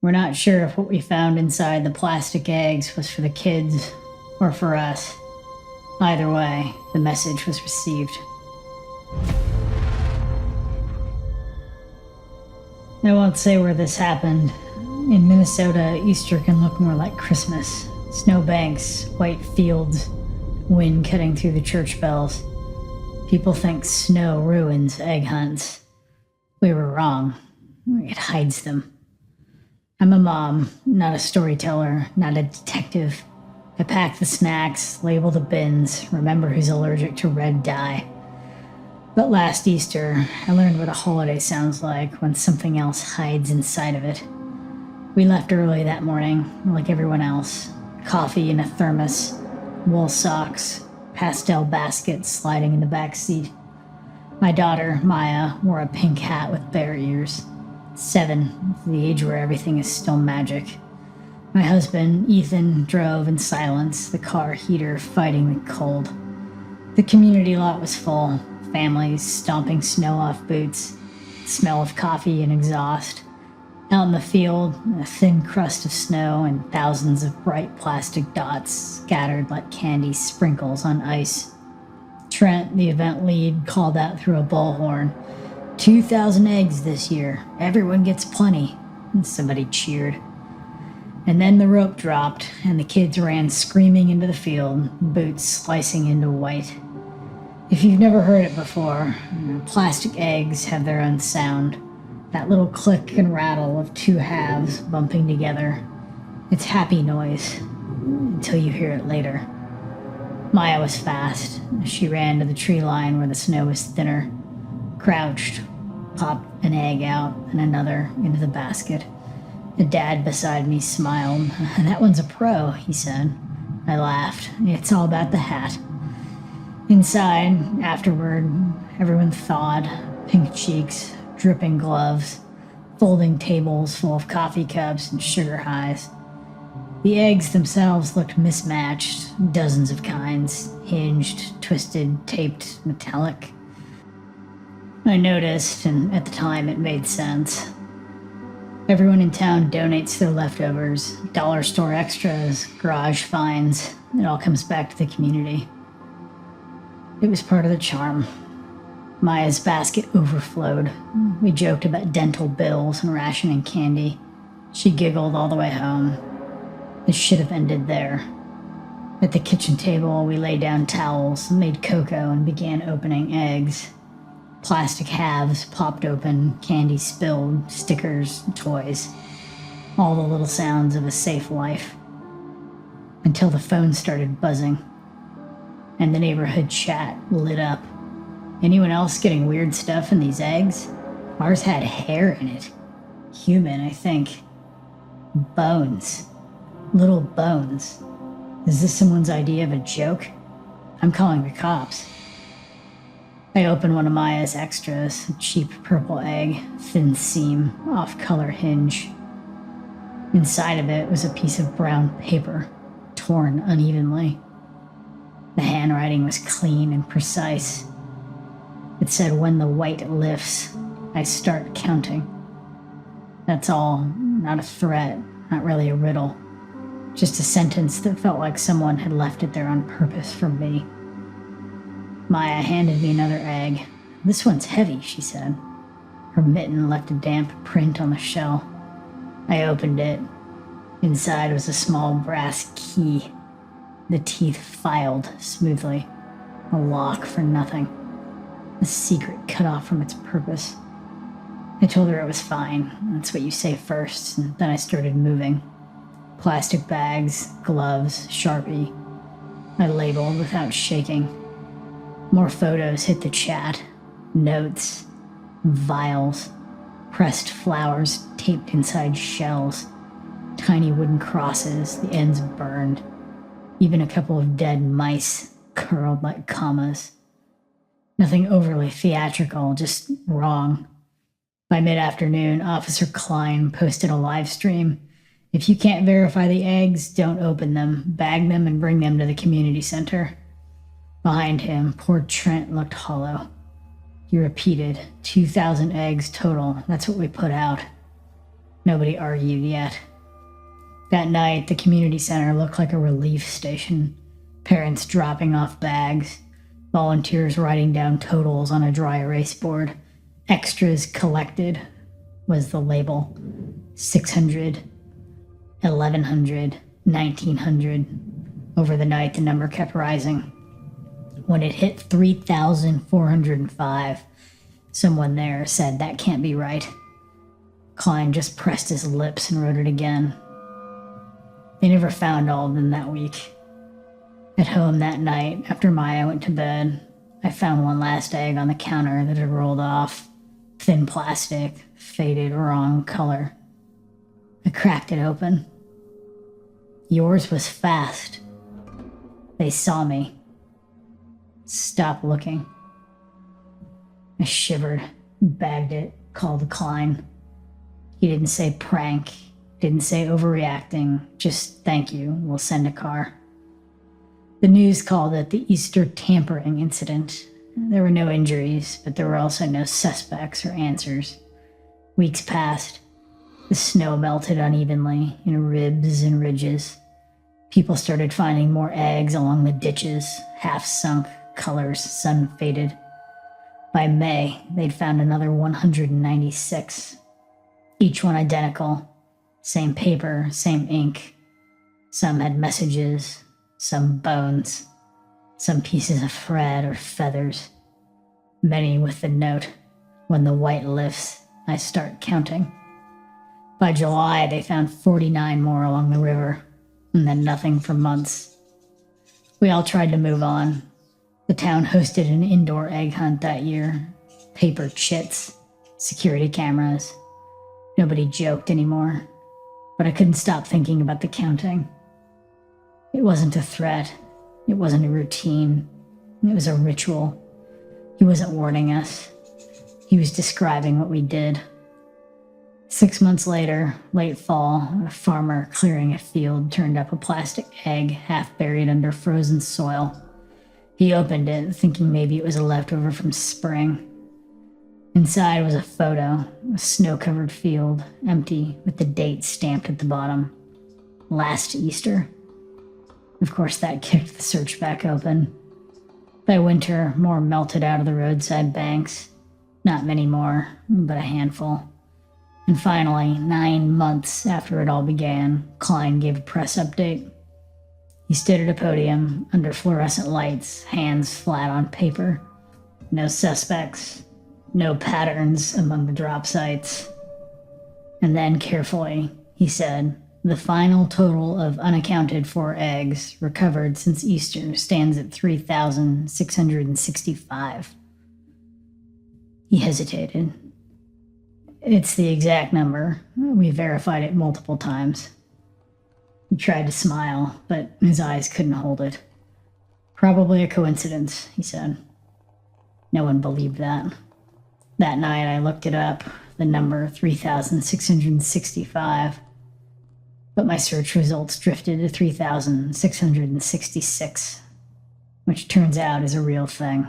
We're not sure if what we found inside the plastic eggs was for the kids or for us. Either way, the message was received. I won't say where this happened. In Minnesota, Easter can look more like Christmas. Snowbanks, white fields, wind cutting through the church bells. People think snow ruins egg hunts. We were wrong. It hides them. I'm a mom, not a storyteller, not a detective. I pack the snacks, label the bins, remember who's allergic to red dye. But last Easter, I learned what a holiday sounds like when something else hides inside of it. We left early that morning, like everyone else. Coffee in a thermos, wool socks, pastel baskets sliding in the back seat. My daughter, Maya, wore a pink hat with bear ears. 7, the age where everything is still magic. My husband, Ethan, drove in silence, the car heater fighting the cold. The community lot was full, families stomping snow off boots, the smell of coffee and exhaust. Out in the field, a thin crust of snow and thousands of bright plastic dots scattered like candy sprinkles on ice. Trent, the event lead, called out through a bullhorn, 2,000 eggs this year. Everyone gets plenty. And somebody cheered. And then the rope dropped, and the kids ran screaming into the field, boots slicing into white. If you've never heard it before, plastic eggs have their own sound. That little click and rattle of two halves bumping together. It's happy noise, until you hear it later. Maya was fast. She ran to the tree line where the snow was thinner, crouched, popped an egg out and another into the basket. The dad beside me smiled. "That one's a pro," he said. I laughed. "It's all about the hat." Inside, afterward, everyone thawed, pink cheeks, dripping gloves, folding tables full of coffee cups and sugar highs. The eggs themselves looked mismatched, dozens of kinds, hinged, twisted, taped, metallic. I noticed, and at the time it made sense. Everyone in town donates their leftovers, dollar store extras, garage finds. It all comes back to the community. It was part of the charm. Maya's basket overflowed. We joked about dental bills and rationing candy. She giggled all the way home. It should have ended there. At the kitchen table, we laid down towels, made cocoa, and began opening eggs. Plastic halves popped open, candy spilled, stickers, toys. All the little sounds of a safe life. Until the phone started buzzing. And the neighborhood chat lit up. Anyone else getting weird stuff in these eggs? Ours had hair in it. Human, I think. Bones. Little bones. Is this someone's idea of a joke? I'm calling the cops. I opened one of Maya's extras, a cheap purple egg, thin seam, off-color hinge. Inside of it was a piece of brown paper, torn unevenly. The handwriting was clean and precise. It said, "When the white lifts, I start counting." That's all, not a threat, not really a riddle. Just a sentence that felt like someone had left it there on purpose for me. Maya handed me another egg. "This one's heavy," she said. Her mitten left a damp print on the shell. I opened it. Inside was a small brass key. The teeth filed smoothly. A lock for nothing. A secret cut off from its purpose. I told her it was fine. That's what you say first, and then I started moving. Plastic bags, gloves, Sharpie. I labeled without shaking. More photos hit the chat. Notes. Vials. Pressed flowers taped inside shells. Tiny wooden crosses, the ends burned. Even a couple of dead mice curled like commas. Nothing overly theatrical, just wrong. By mid-afternoon, Officer Klein posted a live stream. "If you can't verify the eggs, don't open them. Bag them and bring them to the community center." Behind him, poor Trent looked hollow. He repeated, 2,000 eggs total. That's what we put out. Nobody argued yet. That night, the community center looked like a relief station. Parents dropping off bags, volunteers writing down totals on a dry erase board. Extras collected was the label. 600, 1100, 1900. Over the night, the number kept rising. When it hit 3,405, someone there said, "That can't be right." Klein just pressed his lips and wrote it again. They never found all of them that week. At home that night, after Maya went to bed, I found one last egg on the counter that had rolled off. Thin plastic, faded, wrong color. I cracked it open. Yours was fast. They saw me. Stop looking. I shivered, bagged it, called Klein. He didn't say prank, didn't say overreacting, just thank you, we'll send a car. The news called it the Easter tampering incident. There were no injuries, but there were also no suspects or answers. Weeks passed. The snow melted unevenly in ribs and ridges. People started finding more eggs along the ditches, half-sunk, colors sun-faded. By May, they'd found another 196. Each one identical. Same paper, same ink. Some had messages, some bones, some pieces of thread or feathers. Many with the note, "When the white lifts, I start counting." By July, they found 49 more along the river, and then nothing for months. We all tried to move on. The town hosted an indoor egg hunt that year. Paper chits, security cameras. Nobody joked anymore, but I couldn't stop thinking about the counting. It wasn't a threat. It wasn't a routine. It was a ritual. He wasn't warning us. He was describing what we did. 6 months later, late fall, a farmer clearing a field turned up a plastic egg half buried under frozen soil. He opened it, thinking maybe it was a leftover from spring. Inside was a photo, a snow-covered field, empty, with the date stamped at the bottom. Last Easter. Of course, that kicked the search back open. By winter, more melted out of the roadside banks. Not many more, but a handful. And finally, 9 months after it all began, Klein gave a press update. He stood at a podium under fluorescent lights, hands flat on paper. No suspects, no patterns among the drop sites. And then carefully, he said, "The final total of unaccounted for eggs recovered since Easter stands at 3,665. He hesitated. "It's the exact number. We verified it multiple times." He tried to smile, but his eyes couldn't hold it. "Probably a coincidence," he said. No one believed that. That night I looked it up, the number 3,665. But my search results drifted to 3,666, which turns out is a real thing.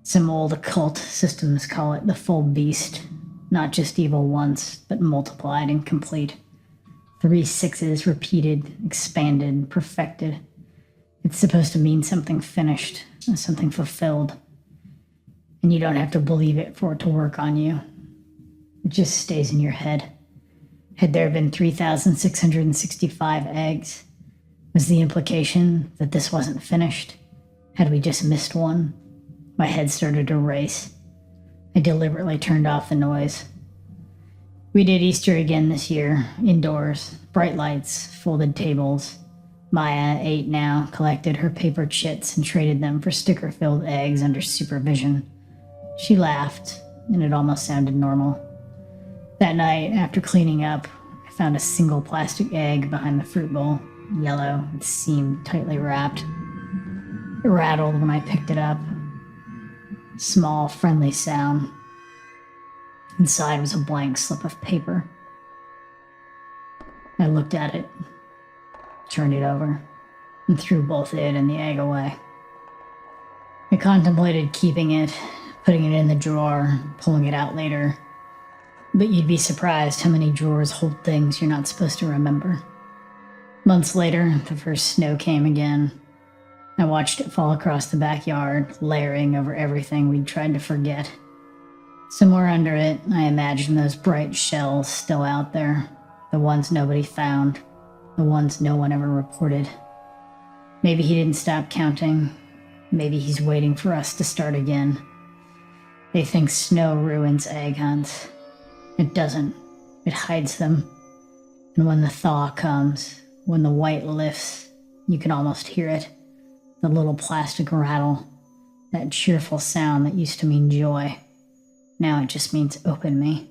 Some old occult systems call it the full beast, not just evil once, but multiplied and complete. 3 sixes repeated, expanded, perfected. It's supposed to mean something finished, something fulfilled. And you don't have to believe it for it to work on you. It just stays in your head. Had there been 3,665 eggs? Was the implication that this wasn't finished? Had we just missed one? My head started to race. I deliberately turned off the noise. We did Easter again this year, indoors, bright lights, folded tables. Maya ate now, collected her paper chits and traded them for sticker-filled eggs under supervision. She laughed, and it almost sounded normal. That night, after cleaning up, I found a single plastic egg behind the fruit bowl, yellow, it seemed tightly wrapped. It rattled when I picked it up. Small, friendly sound. Inside was a blank slip of paper. I looked at it, turned it over, and threw both it and the egg away. I contemplated keeping it, putting it in the drawer, pulling it out later. But you'd be surprised how many drawers hold things you're not supposed to remember. Months later, the first snow came again. I watched it fall across the backyard, layering over everything we'd tried to forget. Somewhere under it, I imagined those bright shells still out there, the ones nobody found, the ones no one ever reported. Maybe he didn't stop counting. Maybe he's waiting for us to start again. They think snow ruins egg hunts. It doesn't. It hides them. And when the thaw comes, when the white lifts, you can almost hear it. The little plastic rattle. That cheerful sound that used to mean joy. Now it just means open me.